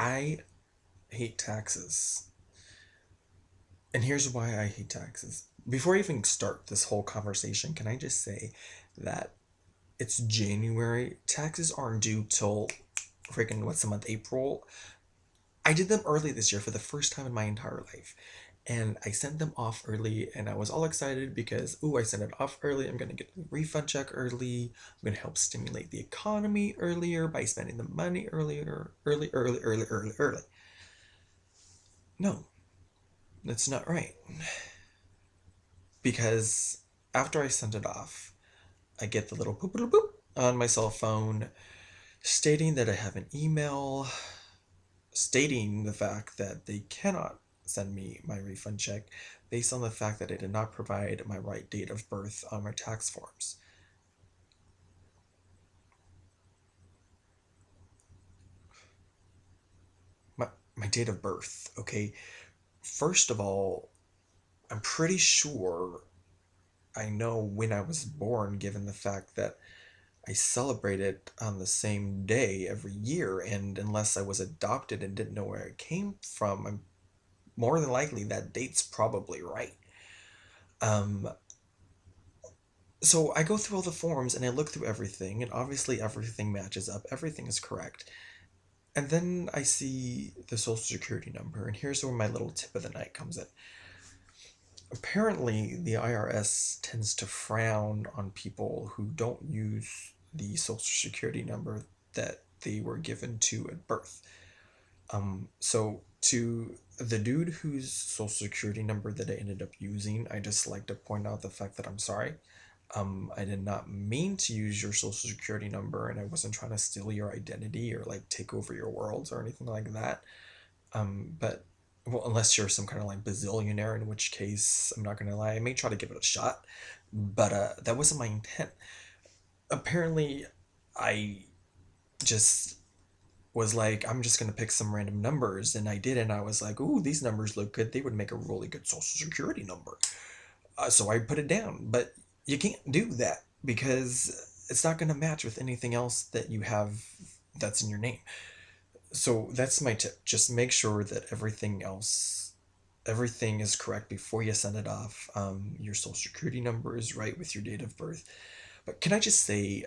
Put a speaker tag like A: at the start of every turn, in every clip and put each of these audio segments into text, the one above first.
A: I hate taxes. And here's why I hate taxes. Before I even start this whole conversation, can I just say that it's January. Taxes aren't due till freaking what's the month? April. I did them early this year for the first time in my entire life. And I sent them off early and I was all excited because, ooh, I sent it off early. I'm going to get the refund check early. I'm going to help stimulate the economy earlier by spending the money earlier. Early. No, that's not right. Because after I sent it off, I get the little boop boop boop on my cell phone stating that I have an email stating the fact that they cannot send me my refund check based on the fact that I did not provide my right date of birth on my tax forms. My date of birth, okay? First of all, I'm pretty sure I know when I was born, given the fact that I celebrate it on the same day every year, and unless I was adopted and didn't know where I came from, I'm more than likely that date's probably right. Um, so I go through all the forms and I look through everything, and obviously everything matches up, everything is correct. And then I see the social security number, and here's where my little tip of the night comes in. Apparently, the IRS tends to frown on people who don't use the social security number that they were given to at birth. So to the dude whose social security number that I ended up using, I just like to point out the fact that I'm sorry. I did not mean to use your social security number, and I wasn't trying to steal your identity or like take over your worlds or anything like that. But well, unless you're some kind of like bazillionaire, in which case I'm not gonna lie, I may try to give it a shot, but that wasn't my intent. Apparently, I just was like, I'm just gonna pick some random numbers, and I did, and I was like, ooh, these numbers look good. They would make a really good social security number. So I put it down, but you can't do that because it's not gonna match with anything else that you have that's in your name. So that's my tip. Just make sure that everything is correct before you send it off. Your social security number is right with your date of birth. But can I just say,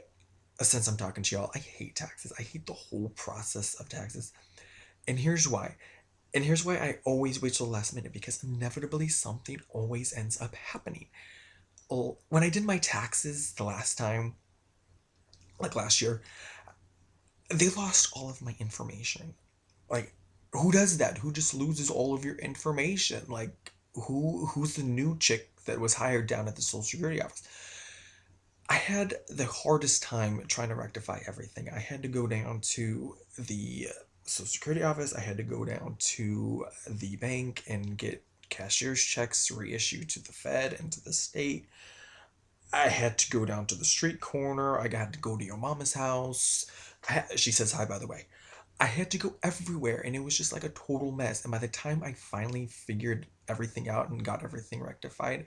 A: since I'm talking to y'all, I hate taxes. I hate the whole process of taxes. And here's why. And here's why I always wait till the last minute, because inevitably something always ends up happening. Well, when I did my taxes the last time, like last year, they lost all of my information. Like, who does that? Who just loses all of your information? Like, who's the new chick that was hired down at the Social Security office? I had the hardest time trying to rectify everything. I had to go down to the Social Security office. I had to go down to the bank and get cashier's checks reissued to the Fed and to the state. I had to go down to the street corner. I had to go to your mama's house. She says hi, by the way. I had to go everywhere, and it was just like a total mess. And by the time I finally figured everything out and got everything rectified,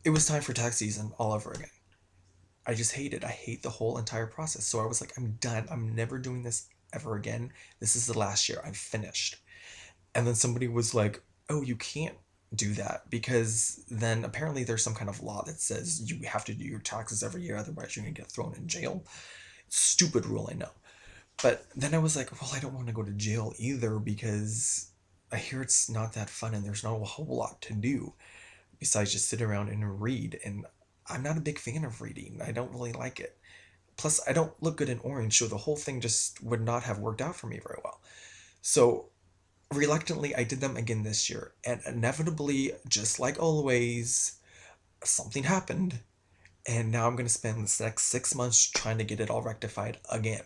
A: it was time for tax season all over again. I just hate it. I hate the whole entire process. So I was like, I'm done. I'm never doing this ever again. This is the last year. I'm finished. And then somebody was like, oh, you can't do that because then apparently there's some kind of law that says you have to do your taxes every year, otherwise you're gonna get thrown in jail. Stupid rule, I know. But then I was like, well, I don't want to go to jail either because I hear it's not that fun and there's not a whole lot to do besides just sit around and read. And I'm not a big fan of reading. I don't really like it. Plus, I don't look good in orange, so the whole thing just would not have worked out for me very well. So reluctantly, I did them again this year, and inevitably, just like always, something happened, and now I'm gonna spend this next 6 months trying to get it all rectified again.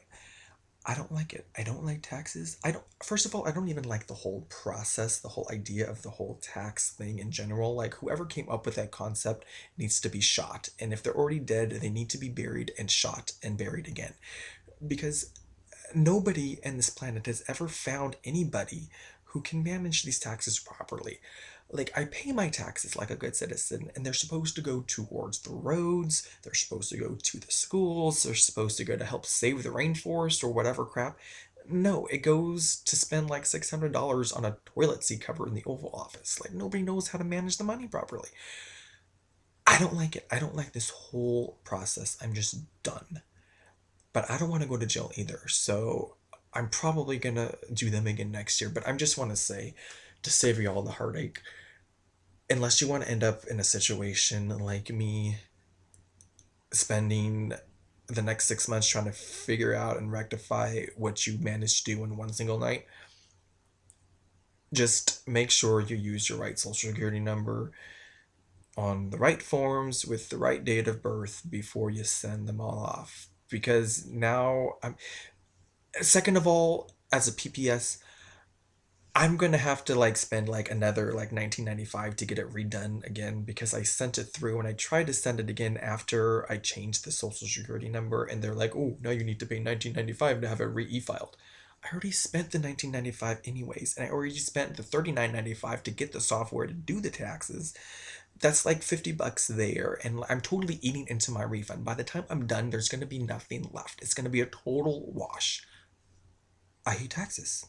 A: I don't like it. I don't like taxes. I don't, first of all, I don't even like the whole process, the whole idea of the whole tax thing in general. Like, whoever came up with that concept needs to be shot. And if they're already dead, they need to be buried and shot and buried again. Because nobody in this planet has ever found anybody who can manage these taxes properly. Like, I pay my taxes like a good citizen, and they're supposed to go towards the roads, they're supposed to go to the schools, they're supposed to go to help save the rainforest or whatever crap. No, it goes to spend like $600 on a toilet seat cover in the Oval Office. Like, nobody knows how to manage the money properly. I don't like it. I don't like this whole process. I'm just done. But I don't want to go to jail either. So I'm probably gonna do them again next year. But I just want to say, to save you all the heartache, unless you want to end up in a situation like me, spending the next 6 months trying to figure out and rectify what you managed to do in one single night, just make sure you use your right social security number on the right forms with the right date of birth before you send them all off. Because now I'm, second of all, as a PPS, I'm gonna have to like spend like another like 1995 to get it redone again because I sent it through and I tried to send it again after I changed the social security number and they're like, oh, now you need to pay 1995 to have it re-e-filed. I already spent the 1995 anyways, and I already spent the 39.95 to get the software to do the taxes. That's like $50 there, and I'm totally eating into my refund. By the time I'm done, there's gonna be nothing left. It's gonna be a total wash. I hate taxes.